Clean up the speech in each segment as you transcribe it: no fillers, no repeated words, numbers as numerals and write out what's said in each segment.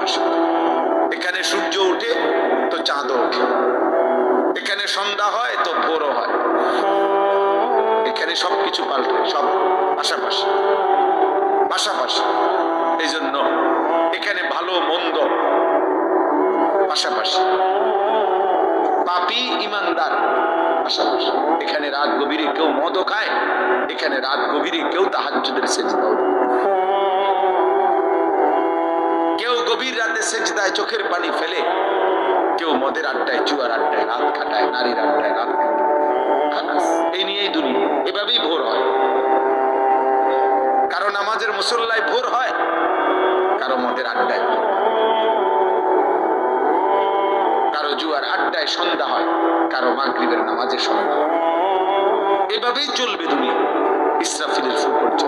পাশে। এখানে সূর্য উঠে তো চাঁদও ওঠে, এখানে সন্ধ্যা হয় তো ভোরও হয়, এখানে সবকিছু পাল্টে, সব পাশাপাশি পাশাপাশি। এই জন্য এখানে ভালো মন্দ পাশাপাশি, পাপী ইমানদার পাশাপাশি। এখানে রাত গভীরে কেউ মদও খায়, এখানে রাত গভীরে কেউ তাহাজ্জুদের সেজদাও, কেউ গভীর রাতে সেজদায় চোখের পানি ফেলে, কেউ মদের আড্ডায়, জুয়ার আড্ডায় রাত কাটায়, নারীর আড্ডায় রাত কাটায়। এই নিয়েই দুনিয়া, এভাবেই ভোর হয়। কারো নামাজের মুসল্লায় ভোর হয়, কারো মদের আড্ডায়, কারো জুয়ার আড্ডায় সন্ধ্যা হয়, কারো মাগরিবের নামাজে সন্ধ্যা। এভাবেই চলবে দুনিয়া ইসরাফিলের ফু পর্যন্ত।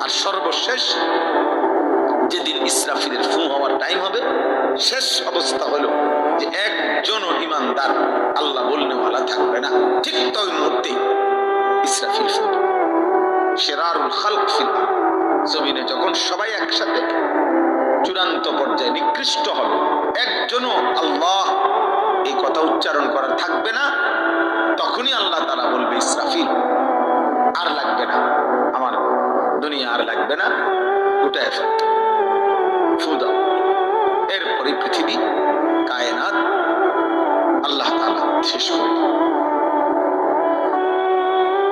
আর সর্বশেষ যেদিন ইসরাফিলের ফু হওয়ার টাইম হবে, শেষ অবস্থা হলো যে একজনও ইমানদার আল্লাহ বলনেওয়ালা থাকবে না। ঠিক তখন মুহূর্তে ইসরাফিল ফু, শিরারুল খালক ফিল জমিনে যখন সবাই একসাথে চূড়ান্ত পর্যায়ে নিকৃষ্ট হবে, একজনও আল্লাহ এই কথা উচ্চারণ করার থাকবে না, তখনই আল্লাহ তাআলা বলবে ইসরাফিল আর লাগবে না, আমার দুনিয়া আর লাগবে না, উঠায় ফেল, ফু দাও। এরপরে পৃথিবী কায়নাত আল্লাহ তাআলা শেষ করে।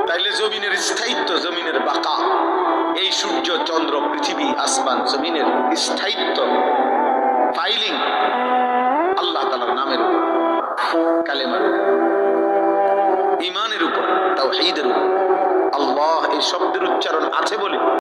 তাইলে জমিনের স্থায়িত্ব, জমিনের বাকা, এই সূর্য চন্দ্র পৃথিবী আসমান জমিনের স্থায়িত্ব ফাইলিং আল্লাহ তাআলার নামের উপর, কালেমার উপর, ঈমানের উপর, তাওহীদের উপর। আল্লাহ এই শব্দের উচ্চারণ আছে বলে